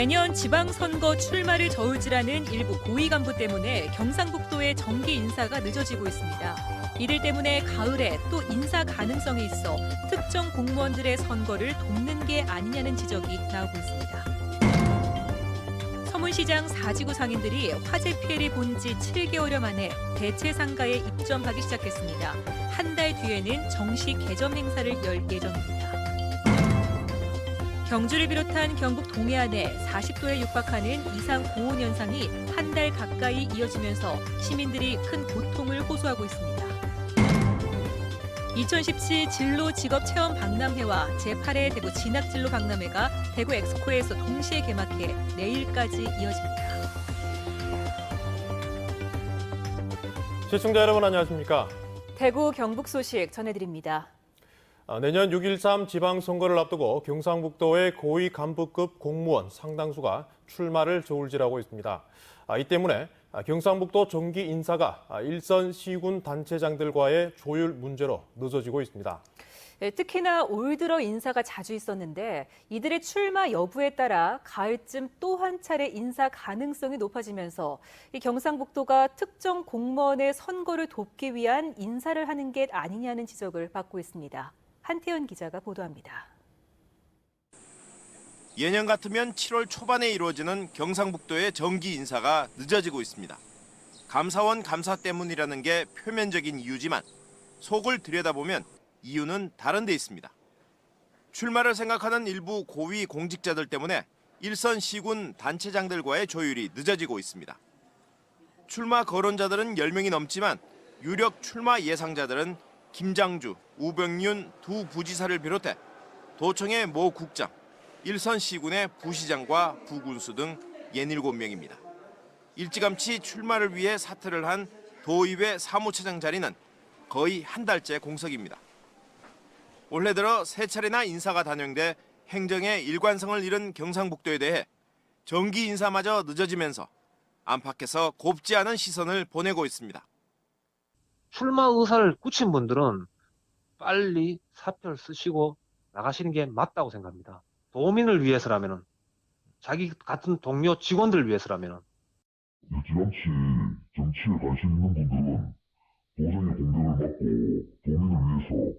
매년 지방선거 출마를 저울질하는 일부 고위 간부 때문에 경상북도의 정기 인사가 늦어지고 있습니다. 이들 때문에 가을에 또 인사 가능성이 있어 특정 공무원들의 선거를 돕는 게 아니냐는 지적이 나오고 있습니다. 서문시장 4지구 상인들이 화재 피해를 본 지 7개월여 만에 대체 상가에 입점하기 시작했습니다. 한 달 뒤에는 정식 개점 행사를 열 예정입니다. 경주를 비롯한 경북 동해안에 40도에 육박하는 이상 고온 현상이 한 달 가까이 이어지면서 시민들이 큰 고통을 호소하고 있습니다. 2017 진로 직업 체험 박람회와 제8회 대구 진학진로 박람회가 대구 엑스코에서 동시에 개막해 내일까지 이어집니다. 시청자 여러분 안녕하십니까? 대구 경북 소식 전해드립니다. 내년 6.13 지방선거를 앞두고 경상북도의 고위 간부급 공무원 상당수가 출마를 저울질하고 있습니다. 이 때문에 경상북도 정기 인사가 일선 시군 단체장들과의 조율 문제로 늦어지고 있습니다. 특히나 올 들어 인사가 자주 있었는데 이들의 출마 여부에 따라 가을쯤 또 한 차례 인사 가능성이 높아지면서 이 경상북도가 특정 공무원의 선거를 돕기 위한 인사를 하는 게 아니냐는 지적을 받고 있습니다. 한태현 기자가 보도합니다. 예년 같으면 7월 초반에 이루어지는 경상북도의 정기 인사가 늦어지고 있습니다. 감사원 감사 때문이라는 게 표면적인 이유지만 속을 들여다보면 이유는 다른 데 있습니다. 출마를 생각하는 일부 고위 공직자들 때문에 일선 시군 단체장들과의 조율이 늦어지고 있습니다. 출마 거론자들은 10명이 넘지만 유력 출마 예상자들은 김장주, 우병윤 두 부지사를 비롯해 도청의 모 국장, 일선 시군의 부시장과 부군수 등 67명입니다. 일찌감치 출마를 위해 사퇴를 한 도의회 사무처장 자리는 거의 한 달째 공석입니다. 올해 들어 세 차례나 인사가 단행돼 행정의 일관성을 잃은 경상북도에 대해 정기 인사마저 늦어지면서 안팎에서 곱지 않은 시선을 보내고 있습니다. 출마 의사를 굳힌 분들은 빨리 사표를 쓰시고 나가시는 게 맞다고 생각합니다. 도민을 위해서라면은, 자기 같은 동료 직원들을 위해서라면은. 일찌감치 정치에 관심 있는 분들은 도정의 공격을 막고 도민을 위해서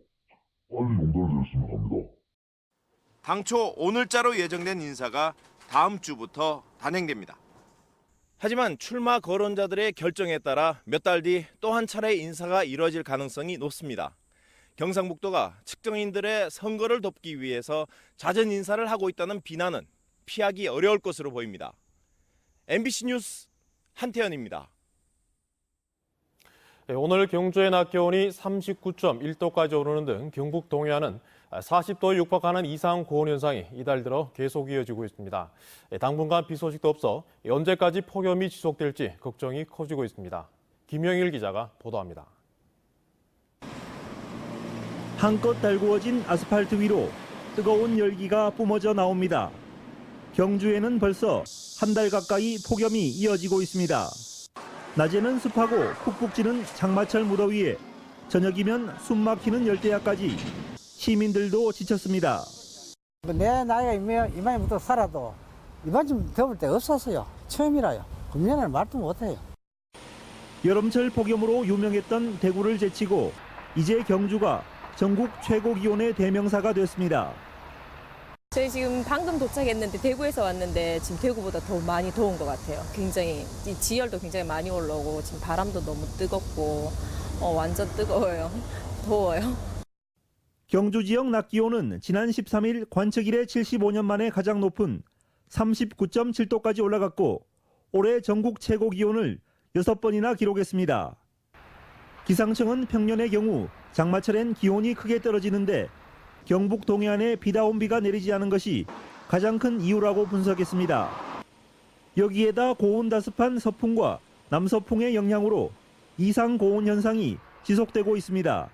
빨리 용단을 내렸으면 합니다. 당초 오늘자로 예정된 인사가 다음 주부터 단행됩니다. 하지만 출마 거론자들의 결정에 따라 몇 달 뒤 또 한 차례 인사가 이뤄질 가능성이 높습니다. 경상북도가 측정인들의 선거를 돕기 위해서 잦은 인사를 하고 있다는 비난은 피하기 어려울 것으로 보입니다. MBC 뉴스 한태현입니다. 오늘 경주의 낮 기온이 39.1도까지 오르는 등 경북 동해안은 40도에 육박하는 이상 고온 현상이 이달 들어 계속 이어지고 있습니다. 당분간 비 소식도 없어 언제까지 폭염이 지속될지 걱정이 커지고 있습니다. 김영일 기자가 보도합니다. 한껏 달구어진 아스팔트 위로 뜨거운 열기가 뿜어져 나옵니다. 경주에는 벌써 한 달 가까이 폭염이 이어지고 있습니다. 낮에는 습하고 푹푹 찌는 장마철 무더위에 저녁이면 숨 막히는 열대야까지 시민들도 지쳤습니다. 내 나이가 이만부터 살아도 이만큼 더울 때 없었어요. 처음이라요. 금년에는 말도 못해요. 여름철 폭염으로 유명했던 대구를 제치고 이제 경주가 전국 최고 기온의 대명사가 됐습니다. 저희 지금 방금 도착했는데 대구에서 왔는데 지금 대구보다 더 많이 더운 것 같아요. 굉장히 지열도 굉장히 많이 올라오고 지금 바람도 너무 뜨겁고 완전 뜨거워요. 더워요. 경주 지역 낮 기온은 지난 13일 관측 이래 75년 만에 가장 높은 39.7도까지 올라갔고 올해 전국 최고 기온을 6번이나 기록했습니다. 기상청은 평년의 경우 장마철엔 기온이 크게 떨어지는데 경북 동해안에 비다 온 비가 내리지 않은 것이 가장 큰 이유라고 분석했습니다. 여기에다 고온 다습한 서풍과 남서풍의 영향으로 이상 고온 현상이 지속되고 있습니다.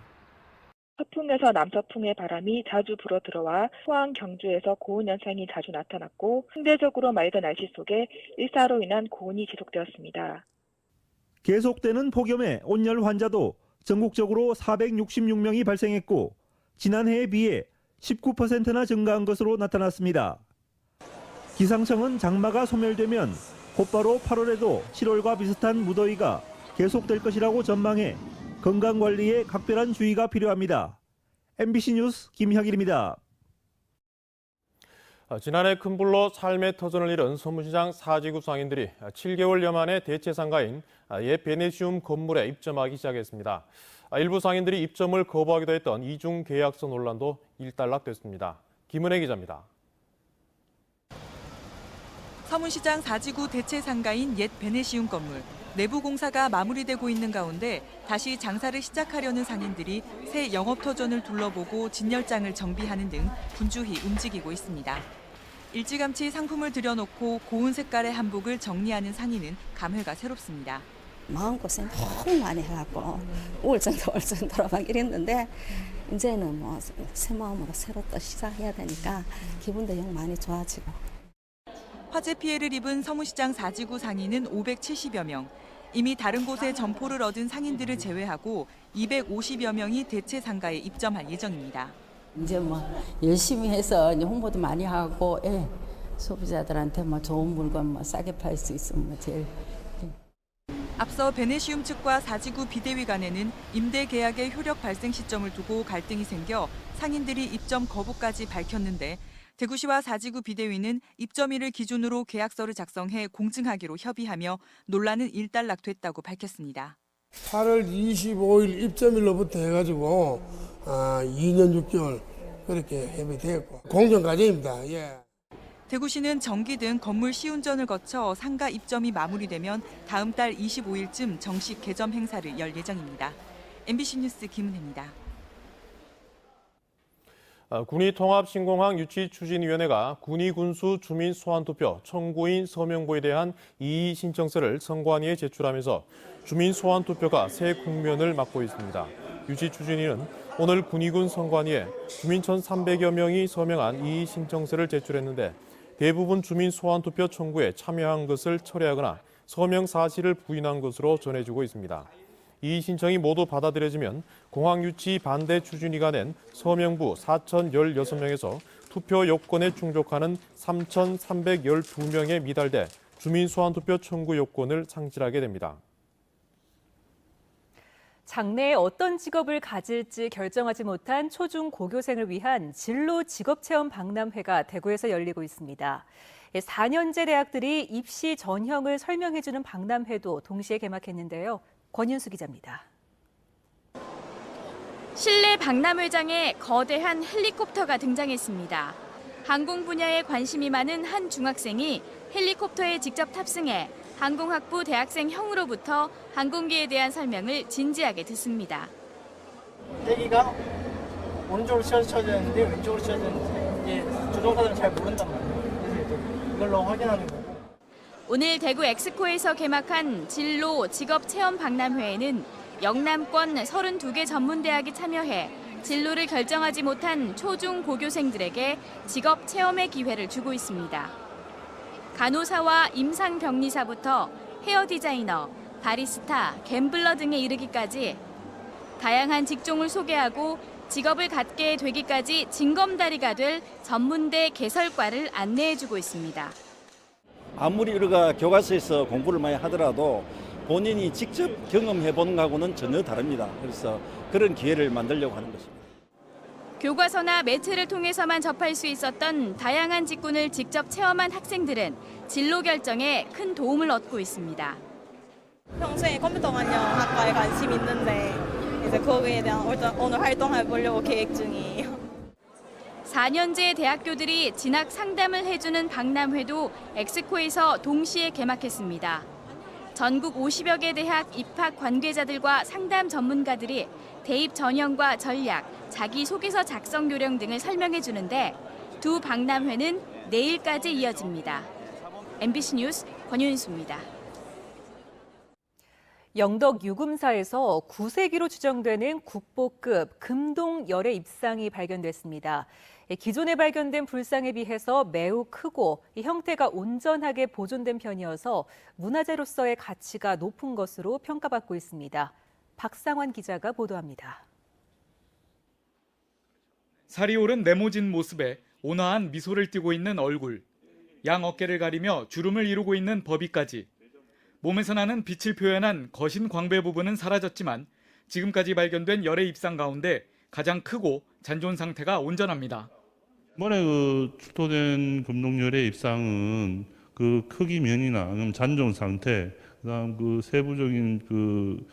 서풍에서 남서풍의 바람이 자주 불어 들어와 포항, 경주에서 고온 현상이 자주 나타났고 상대적으로 맑은 날씨 속에 일사로 인한 고온이 지속되었습니다. 계속되는 폭염에 온열 환자도 전국적으로 466명이 발생했고 지난해에 비해 19%나 증가한 것으로 나타났습니다. 기상청은 장마가 소멸되면 곧바로 8월에도 7월과 비슷한 무더위가 계속될 것이라고 전망해 건강관리에 각별한 주의가 필요합니다. MBC 뉴스 김혁일입니다. 지난해 큰 불로 삶의 터전을 잃은 서문시장 사지구 상인들이 7개월여 만에 대체 상가인 옛 베네시움 건물에 입점하기 시작했습니다. 일부 상인들이 입점을 거부하기도 했던 이중 계약서 논란도 일단락됐습니다. 김은혜 기자입니다. 서문시장 사지구 대체 상가인 옛 베네시움 건물. 내부 공사가 마무리되고 있는 가운데 다시 장사를 시작하려는 상인들이 새 영업터전을 둘러보고 진열장을 정비하는 등 분주히 움직이고 있습니다. 일찌감치 상품을 들여놓고 고운 색깔의 한복을 정리하는 상인은 감회가 새롭습니다. 마음고생 너무 많이 해갖고 우울증도 올 정도로 막 이랬는데 이제는 뭐 새 마음으로 새로 또 시작해야 되니까 기분도 영 많이 좋아지고. 화재 피해를 입은 서문시장 사지구 상인은 570여 명. 이미 다른 곳에 점포를 얻은 상인들을 제외하고 250여 명이 대체 상가에 입점할 예정입니다. 이제 뭐 열심히 해서 이제 홍보도 많이 하고 소비자들한테 뭐 좋은 물건 뭐 싸게 팔 수 있으면 뭐 제일. 앞서 베네시움 측과 사지구 비대위 간에는 임대 계약의 효력 발생 시점을 두고 갈등이 생겨 상인들이 입점 거부까지 밝혔는데 대구시와 사지구 비대위는 입점일을 기준으로 계약서를 작성해 공증하기로 협의하며 논란은 일단락됐다고 밝혔습니다. 8월 25일 입점일로부터 해가지고 2년 6개월 그렇게 협의되었고 공정 과정입니다. 예. 대구시는 정기 등 건물 시운전을 거쳐 상가 입점이 마무리되면 다음 달 25일쯤 정식 개점 행사를 열 예정입니다. MBC 뉴스 김은혜입니다. 군의통합신공항유치추진위원회가 군의군수 주민소환투표 청구인 서명부에 대한 이의 신청서를 선관위에 제출하면서 주민소환투표가 새 국면을 맞고 있습니다. 유치추진위는 오늘 군의군 선관위에 주민 1,300여 명이 서명한 이의 신청서를 제출했는데 대부분 주민소환투표 청구에 참여한 것을 철회하거나 서명 사실을 부인한 것으로 전해지고 있습니다. 이 신청이 모두 받아들여지면 공항유치 반대 추진위가 낸 서명부 4,016명에서 투표 요건에 충족하는 3,312명에 미달돼 주민소환투표 청구 요건을 상실하게 됩니다. 장래에 어떤 직업을 가질지 결정하지 못한 초중 고교생을 위한 진로 직업체험 박람회가 대구에서 열리고 있습니다. 4년제 대학들이 입시 전형을 설명해주는 박람회도 동시에 개막했는데요. 권윤수 기자입니다. 실내 박람회장에 거대한 헬리콥터가 등장했습니다. 항공 분야에 관심이 많은 한 중학생이 헬리콥터에 직접 탑승해 항공학부 대학생형으로부터 항공기에 대한 설명을 진지하게 듣습니다. 대기가 오른쪽으로 쳐져 있는데 왼쪽으로 쳐져 있는지 이게 조종사들은 잘 모른단 말이에요. 그래서 이걸로 확인하는 거고. 오늘 대구 엑스코에서 개막한 진로 직업 체험 박람회에는 영남권 32개 전문대학이 참여해 진로를 결정하지 못한 초중 고교생들에게 직업 체험의 기회를 주고 있습니다. 간호사와 임상병리사부터 헤어 디자이너, 바리스타, 갬블러 등에 이르기까지 다양한 직종을 소개하고 직업을 갖게 되기까지 징검다리가 될 전문대 개설과를 안내해주고 있습니다. 아무리 우리가 교과서에서 공부를 많이 하더라도 본인이 직접 경험해보는 것하고는 전혀 다릅니다. 그래서 그런 기회를 만들려고 하는 것입니다. 교과서나 매체를 통해서만 접할 수 있었던 다양한 직군을 직접 체험한 학생들은 진로 결정에 큰 도움을 얻고 있습니다. 평소에 컴퓨터 관련 학과에 관심 있는데 이제 거기에 대한 오늘 활동해 보려고 계획 중이에요. 4년제 대학교들이 진학 상담을 해주는 박람회도 엑스코에서 동시에 개막했습니다. 전국 50여 개 대학 입학 관계자들과 상담 전문가들이 대입 전형과 전략, 자기소개서 작성 요령 등을 설명해 주는데 두 박람회는 내일까지 이어집니다. MBC 뉴스 권윤수입니다. 영덕 유금사에서 9세기로 추정되는 국보급 금동열의 입상이 발견됐습니다. 기존에 발견된 불상에 비해서 매우 크고 형태가 온전하게 보존된 편이어서 문화재로서의 가치가 높은 것으로 평가받고 있습니다. 박상환 기자가 보도합니다. 살이 오른 네모진 모습에 온화한 미소를 띠고 있는 얼굴. 양 어깨를 가리며 주름을 이루고 있는 버비까지. 몸에서 나는 빛을 표현한 거신 광배 부분은 사라졌지만 지금까지 발견된 열의 입상 가운데 가장 크고 잔존 상태가 온전합니다. 이번에 출토된 금동열의 입상은 그 크기 면이나 아니면 잔존 상태, 그다음 그 세부적인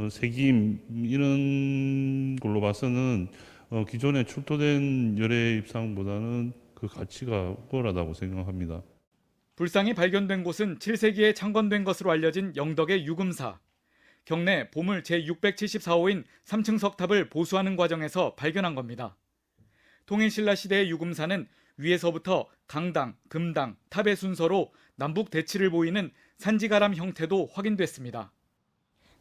색임 이런 걸로 봐서는 기존에 출토된 열의 입상보다는 그 가치가 우월하다고 생각합니다. 불상이 발견된 곳은 7세기에 창건된 것으로 알려진 영덕의 유금사. 경내 보물 제674호인 3층 석탑을 보수하는 과정에서 발견한 겁니다. 통일신라 시대의 유금사는 위에서부터 강당, 금당, 탑의 순서로 남북 대치를 보이는 산지가람 형태도 확인됐습니다.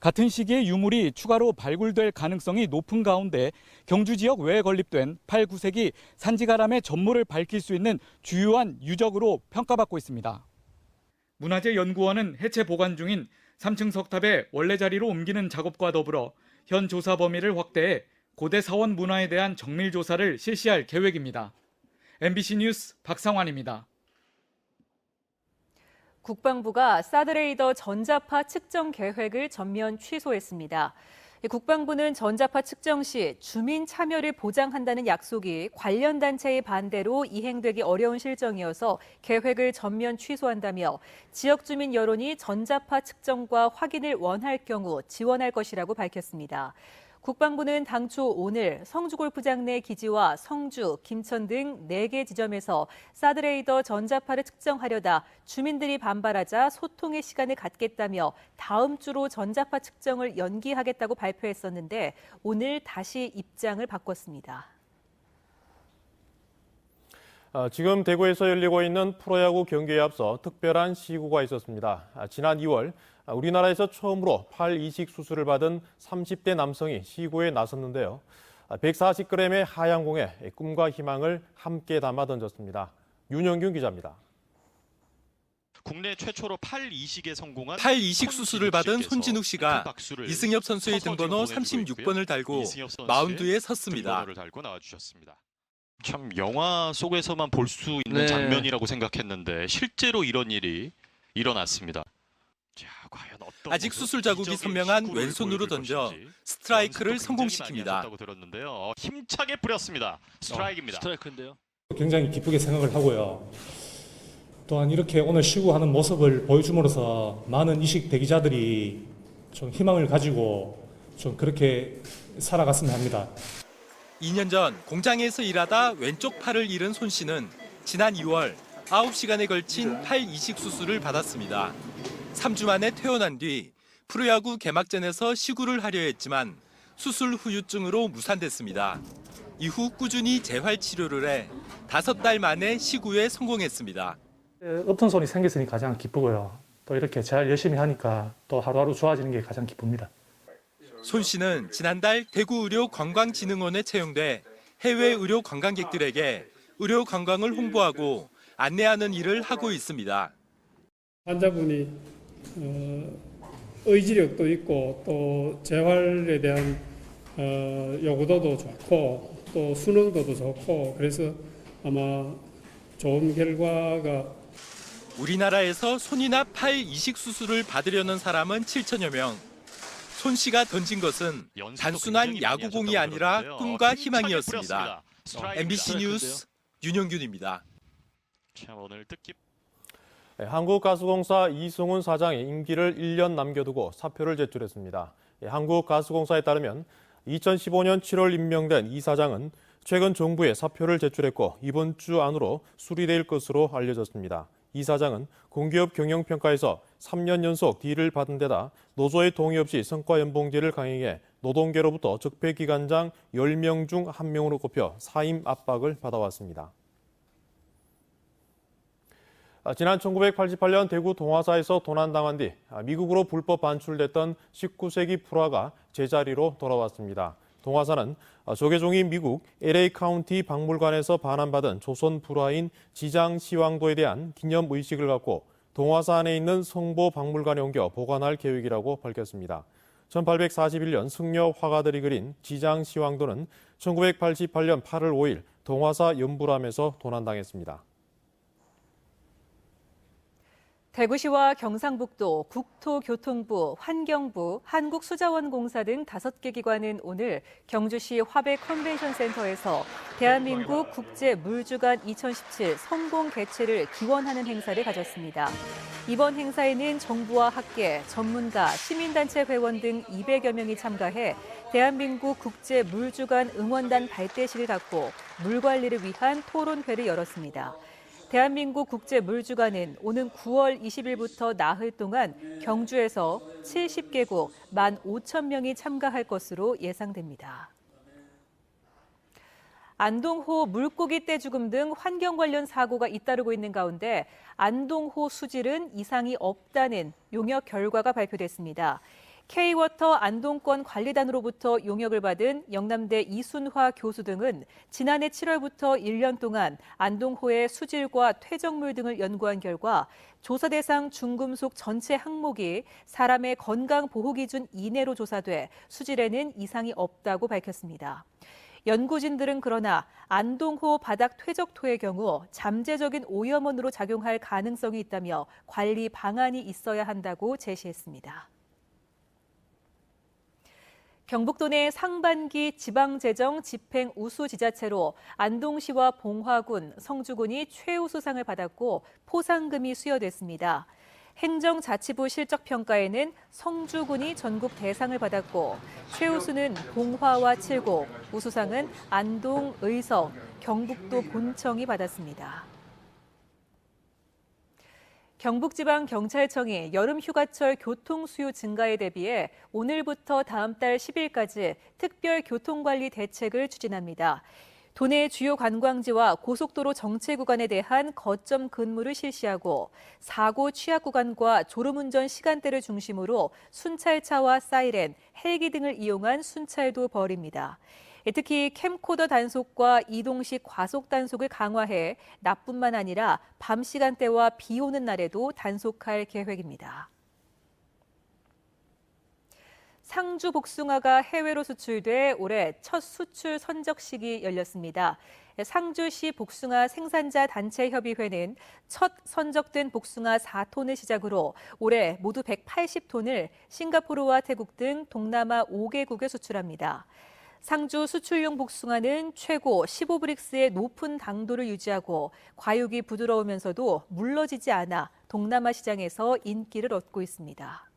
같은 시기에 유물이 추가로 발굴될 가능성이 높은 가운데 경주 지역 외에 건립된 8, 9세기 산지가람의 전모를 밝힐 수 있는 주요한 유적으로 평가받고 있습니다. 문화재연구원은 해체 보관 중인 3층 석탑의 원래 자리로 옮기는 작업과 더불어 현 조사 범위를 확대해 고대 사원 문화에 대한 정밀 조사를 실시할 계획입니다. MBC 뉴스 박상환입니다. 국방부가 사드레이더 전자파 측정 계획을 전면 취소했습니다. 국방부는 전자파 측정 시 주민 참여를 보장한다는 약속이 관련 단체의 반대로 이행되기 어려운 실정이어서 계획을 전면 취소한다며 지역 주민 여론이 전자파 측정과 확인을 원할 경우 지원할 것이라고 밝혔습니다. 국방부는 당초 오늘 성주골프장 내 기지와 성주, 김천 등 4개 지점에서 사드레이더 전자파를 측정하려다 주민들이 반발하자 소통의 시간을 갖겠다며 다음 주로 전자파 측정을 연기하겠다고 발표했었는데 오늘 다시 입장을 바꿨습니다. 지금 대구에서 열리고 있는 프로야구 경기에 앞서 특별한 시구가 있었습니다. 지난 2월 우리나라에서 처음으로 팔 이식 수술을 받은 30대 남성이 시구에 나섰는데요. 140g의 하얀 공에 꿈과 희망을 함께 담아 던졌습니다. 윤영균 기자입니다. 국내 최초로 팔 이식에 성공한 팔 이식 수술을 받은 손진욱 씨가 이승엽 선수의 등번호 36번을 달고 마운드에 섰습니다. 참 영화 속에서만 볼 수 있는 장면이라고 생각했는데 실제로 이런 일이 일어났습니다. 자, 과연 어떤 아직 수술 자국이 선명한 왼손으로 던져 스트라이크를 성공시킵니다. 들었는데요. 힘차게 뿌렸습니다. 스트라이크입니다. 스트라이크인데요. 굉장히 기쁘게 생각을 하고요. 또한 이렇게 오늘 시구하는 모습을 보여줌으로써 많은 이식 대기자들이 좀 희망을 가지고 좀 그렇게 살아갔으면 합니다. 2년 전 공장에서 일하다 왼쪽 팔을 잃은 손 씨는 지난 2월 9시간에 걸친 팔 이식 수술을 받았습니다. 3주 만에 퇴원한 뒤 프로야구 개막전에서 시구를 하려 했지만 수술 후유증으로 무산됐습니다. 이후 꾸준히 재활 치료를 해 5달 만에 시구에 성공했습니다. 없던 손이 생겼으니 가장 기쁘고요. 또 이렇게 잘 열심히 하니까 또 하루하루 좋아지는 게 가장 기쁩니다. 손 씨는 지난달 대구의료관광진흥원에 채용돼 해외 의료 관광객들에게 의료 관광을 홍보하고 안내하는 일을 하고 있습니다. 환자분이 의지력도 있고 또 재활에 대한 요구도도 좋고 또 순응도도 좋고 그래서 아마 좋은 결과가 우리나라에서 손이나 팔 이식 수술을 받으려는 사람은 7천여 명. 손 씨가 던진 것은 단순한 야구공이 아니라 꿈과 희망이었습니다. MBC 뉴스 윤영균입니다. 참 오늘 뜻깊. 한국가스공사 이승훈 사장이 임기를 1년 남겨두고 사표를 제출했습니다. 한국가스공사에 따르면 2015년 7월 임명된 이 사장은 최근 정부에 사표를 제출했고 이번 주 안으로 수리될 것으로 알려졌습니다. 이 사장은 공기업 경영평가에서 3년 연속 D를 받은 데다 노조의 동의 없이 성과연봉제를 강행해 노동계로부터 적폐기관장 10명 중 1명으로 꼽혀 사임 압박을 받아왔습니다. 지난 1988년 대구 동화사에서 도난당한 뒤 미국으로 불법 반출됐던 19세기 풀화가 제자리로 돌아왔습니다. 동화사는 조계종이 미국 LA 카운티 박물관에서 반환받은 조선 불화인 지장시황도에 대한 기념 의식을 갖고 동화사 안에 있는 성보 박물관에 옮겨 보관할 계획이라고 밝혔습니다. 1841년 승려 화가들이 그린 지장시황도는 1988년 8월 5일 동화사 연불함에서 도난당했습니다. 대구시와 경상북도, 국토교통부, 환경부, 한국수자원공사 등 5개 기관은 오늘 경주시 화백 컨벤션센터에서 대한민국 국제물주간 2017 성공 개최를 기원하는 행사를 가졌습니다. 이번 행사에는 정부와 학계, 전문가, 시민단체 회원 등 200여 명이 참가해 대한민국 국제물주간 응원단 발대식을 갖고 물 관리를 위한 토론회를 열었습니다. 대한민국 국제물주간은 오는 9월 20일부터 나흘 동안 경주에서 70개국 15,000명이 참가할 것으로 예상됩니다. 안동호 물고기 떼죽음 등 환경 관련 사고가 잇따르고 있는 가운데 안동호 수질은 이상이 없다는 용역 결과가 발표됐습니다. K워터 안동권 관리단으로부터 용역을 받은 영남대 이순화 교수 등은 지난해 7월부터 1년 동안 안동호의 수질과 퇴적물 등을 연구한 결과 조사 대상 중금속 전체 항목이 사람의 건강 보호 기준 이내로 조사돼 수질에는 이상이 없다고 밝혔습니다. 연구진들은 그러나 안동호 바닥 퇴적토의 경우 잠재적인 오염원으로 작용할 가능성이 있다며 관리 방안이 있어야 한다고 제시했습니다. 경북도 내 상반기 지방재정 집행 우수 지자체로 안동시와 봉화군, 성주군이 최우수상을 받았고 포상금이 수여됐습니다. 행정자치부 실적평가에는 성주군이 전국 대상을 받았고 최우수는 봉화와 칠곡, 우수상은 안동, 의성, 경북도 본청이 받았습니다. 경북지방경찰청이 여름 휴가철 교통 수요 증가에 대비해 오늘부터 다음 달 10일까지 특별 교통관리 대책을 추진합니다. 도내 주요 관광지와 고속도로 정체 구간에 대한 거점 근무를 실시하고 사고 취약 구간과 졸음운전 시간대를 중심으로 순찰차와 사이렌, 헬기 등을 이용한 순찰도 벌입니다. 특히 캠코더 단속과 이동식 과속 단속을 강화해 낮뿐만 아니라 밤 시간대와 비 오는 날에도 단속할 계획입니다. 상주 복숭아가 해외로 수출돼 올해 첫 수출 선적식이 열렸습니다. 상주시 복숭아 생산자 단체협의회는 첫 선적된 복숭아 4톤을 시작으로 올해 모두 180톤을 싱가포르와 태국 등 동남아 5개국에 수출합니다. 상주 수출용 복숭아는 최고 15브릭스의 높은 당도를 유지하고 과육이 부드러우면서도 물러지지 않아 동남아 시장에서 인기를 얻고 있습니다.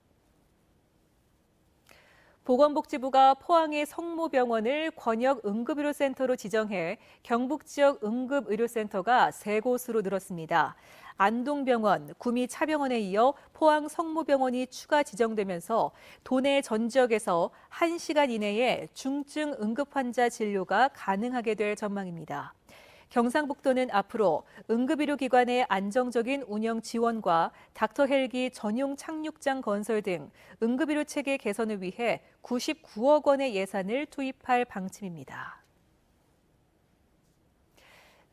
보건복지부가 포항의 성모병원을 권역 응급의료센터로 지정해 경북 지역 응급의료센터가 3곳으로 늘었습니다. 안동병원, 구미 차병원에 이어 포항 성모병원이 추가 지정되면서 도내 전 지역에서 1시간 이내에 중증 응급환자 진료가 가능하게 될 전망입니다. 경상북도는 앞으로 응급의료기관의 안정적인 운영 지원과 닥터 헬기 전용 착륙장 건설 등 응급의료 체계 개선을 위해 99억 원의 예산을 투입할 방침입니다.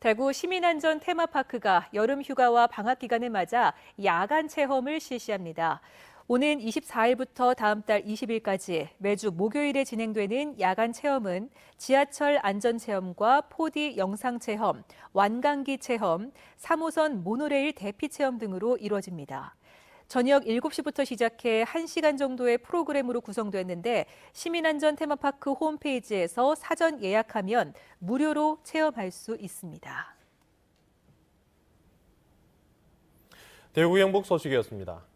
대구 시민안전 테마파크가 여름 휴가와 방학 기간을 맞아 야간 체험을 실시합니다. 오는 24일부터 다음 달 20일까지 매주 목요일에 진행되는 야간 체험은 지하철 안전체험과 4D 영상체험, 완강기 체험, 3호선 모노레일 대피 체험 등으로 이루어집니다. 저녁 7시부터 시작해 1시간 정도의 프로그램으로 구성됐는데 시민안전 테마파크 홈페이지에서 사전 예약하면 무료로 체험할 수 있습니다. 대구 경북 소식이었습니다.